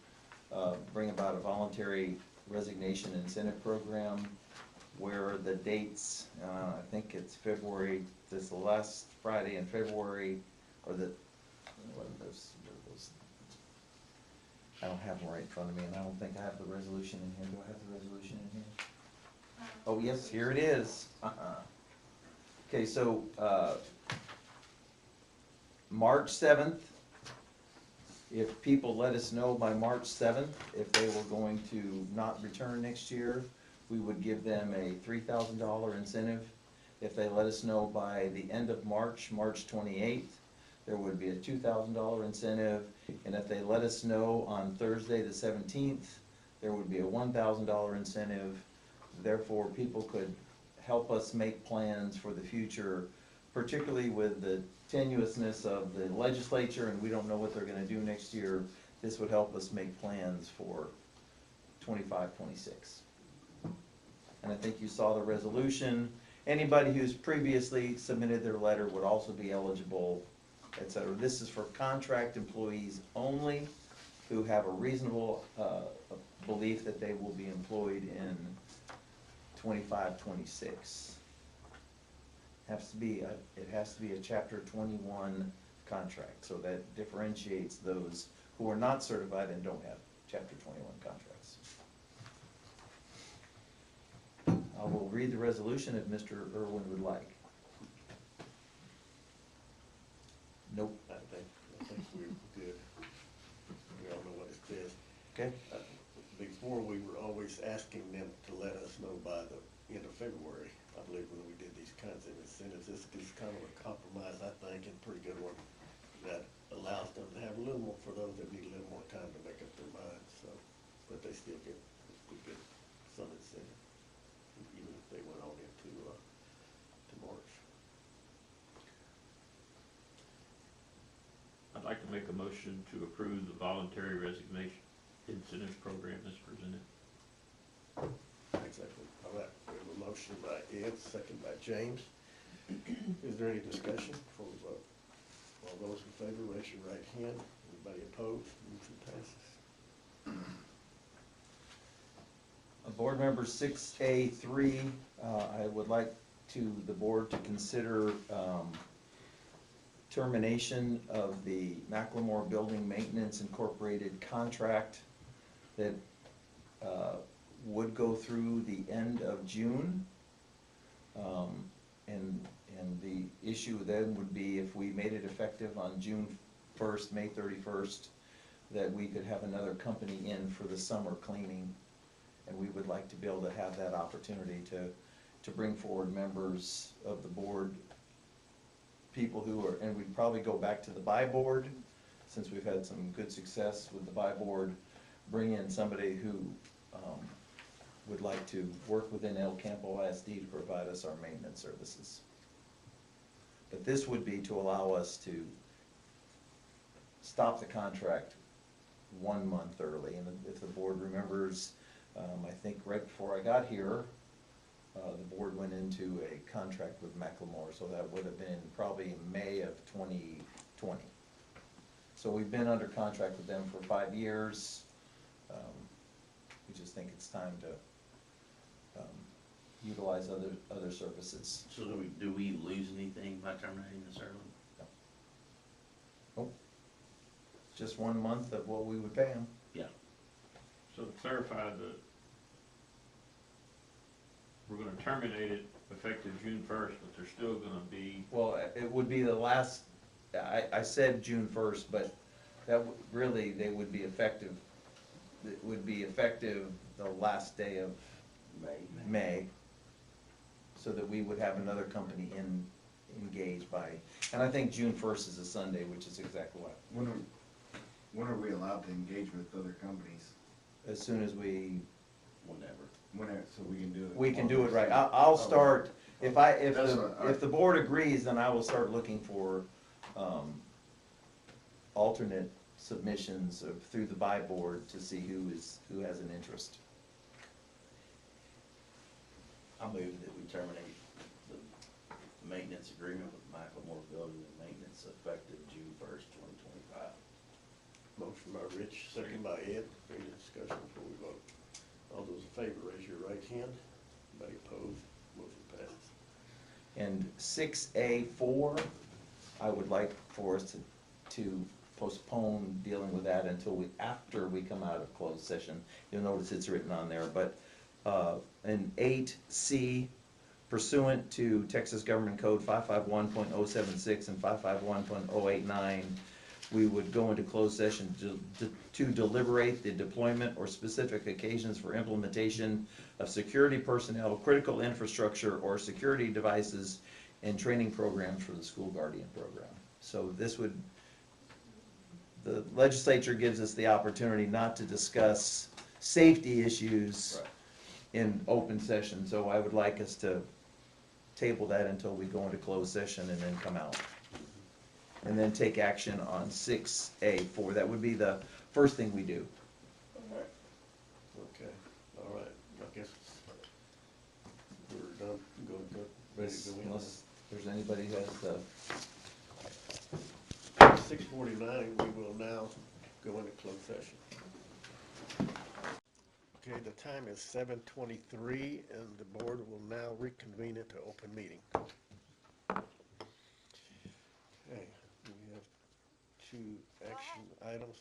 bring about a voluntary resignation incentive program where the dates, I think it's February, this is the last Friday in February, or what are those, I don't have them right in front of me, and I don't think I have the resolution in here. Do I have the resolution in here? Oh, yes, here it is. Okay, so, March 7th, if people let us know by March 7th, if they were going to not return next year, we would give them a $3,000 incentive. If they let us know by the end of March, March 28th, there would be a $2,000 incentive. And if they let us know on Thursday, the 17th, there would be a $1,000 incentive. Therefore, people could help us make plans for the future, particularly with the tenuousness of the legislature, and we don't know what they're gonna do next year. This would help us make plans for 25, 26. And I think you saw the resolution. Anybody who's previously submitted their letter would also be eligible, et cetera. This is for contract employees only who have a reasonable belief that they will be employed in 25, 26. It has to be a Chapter 21 contract, so that differentiates those who are not certified and don't have Chapter 21 contracts. I will read the resolution if Mr. Irwin would like. Nope. I think we're good. We all know what it's been. Okay. Before, we were always asking them to let us know by the end of February, I believe, when we did these kinds of incentives. This is kind of a compromise, I think, and a pretty good one that allows them to have a little more, for those that need a little more time to make up their minds, so, but they still get some incentive, even if they went on into, to March. I'd like to make a motion to approve the voluntary resignation incentive program as presented. Exactly. All right, we have a motion by Ed, second by James. Is there any discussion before we vote? All those in favor, raise your right hand. Anybody opposed? Motion passes. Board Member 6A3, I would like the board to consider termination of the McLemore Building Maintenance Incorporated contract that would go through the end of June. And the issue then would be if we made it effective on June 1st, May 31st, that we could have another company in for the summer cleaning. And we would like to be able to have that opportunity to bring forward members of the board, people who are, and we'd probably go back to the buy board, since we've had some good success with the buy board, bring in somebody who would like to work within El Campo ISD to provide us our maintenance services. But this would be to allow us to stop the contract 1 month early. And if the board remembers, I think right before I got here, the board went into a contract with McLemore, so that would have been probably in May of 2020. So we've been under contract with them for 5 years. We just think it's time to utilize other services. So do we lose anything by terminating this early? Nope. Just 1 month of what we would pay them. Yeah. So to clarify, we're gonna terminate it effective June 1st, but there's still gonna be. Well, it would be the last, I said June 1st, but that really, they would be effective, it would be effective the last day of May, so that we would have another company engaged by, and I think June 1st is a Sunday, which is exactly what. When are we allowed to engage with other companies? As soon as we, Whenever, so we can do it. we can do it right. I'll start, if That's what I- the board agrees, then I will start looking for, alternate submissions through the buy board to see who has an interest. I move that we terminate the maintenance agreement with McLemore Building and Maintenance effective June 1st, 2025. Motion by Rich, second by Ed. Any discussion before we vote? All those in favor, raise your right hand. Anybody opposed? Motion passes. And 6A4, I would like for us to postpone dealing with that until after we come out of closed session. You'll notice it's written on there, but And 8C, pursuant to Texas Government Code 551.076 and 551.089, we would go into closed session to deliberate the deployment or specific occasions for implementation of security personnel, critical infrastructure, or security devices and training programs for the school guardian program. So this would, the legislature gives us the opportunity not to discuss safety issues in open session, so I would like us to table that until we go into closed session and then come out. And then take action on 6A4. That would be the first thing we do. Okay, all right, I guess we're done, ready to go in. Unless there's anybody who has the, 6:49, we will now go into closed session. Okay, the time is 7:23, and the board will now reconvene into open meeting. Okay, we have two action items.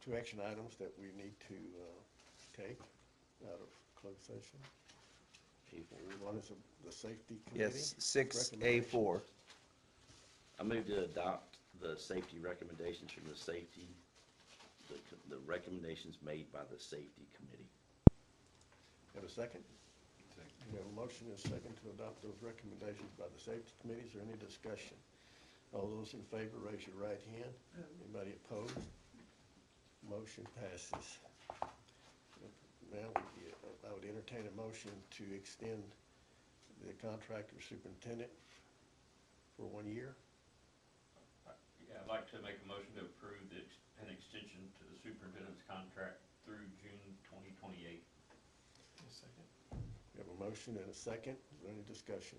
Two action items that we need to take out of closed session. One is the safety committee. yes, 6A4. I move to adopt the safety recommendations from the the recommendations made by the safety committee. Have a second? We have a motion and a second to adopt those recommendations by the safety committee. Is there any discussion? All those in favor, raise your right hand. Anybody opposed? Motion passes. Now, I would entertain a motion to extend the contractor superintendent for 1 year. Yeah, I'd like to make a motion to approve an extension to the superintendent's contract through June 2028. We have a motion and a second. Is there any discussion?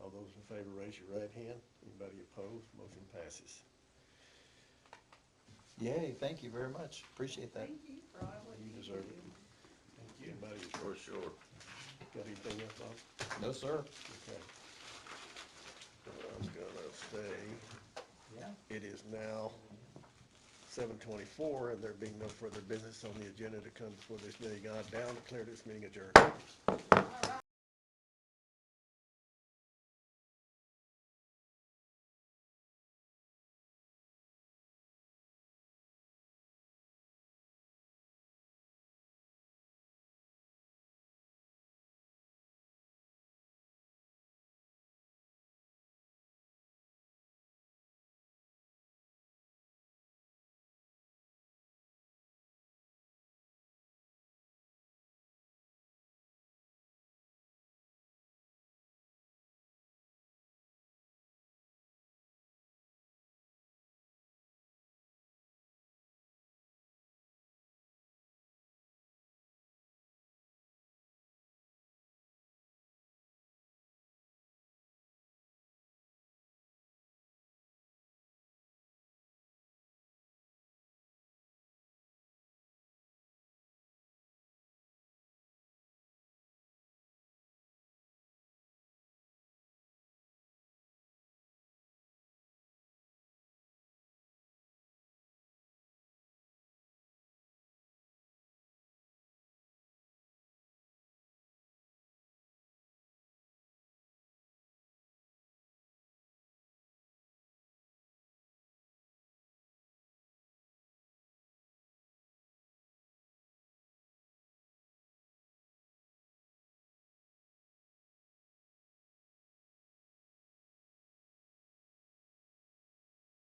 All those in favor, raise your right hand. Anybody opposed? Motion passes. Yay, thank you very much. Appreciate that. Thank you for all what You you deserve do. it. Thank you. Anybody For sure. got anything else on? No, sir. Okay. I was gonna say, Yeah. it is now 7:24, and there being no further business on the agenda to come before this meeting, I now declare this meeting adjourned.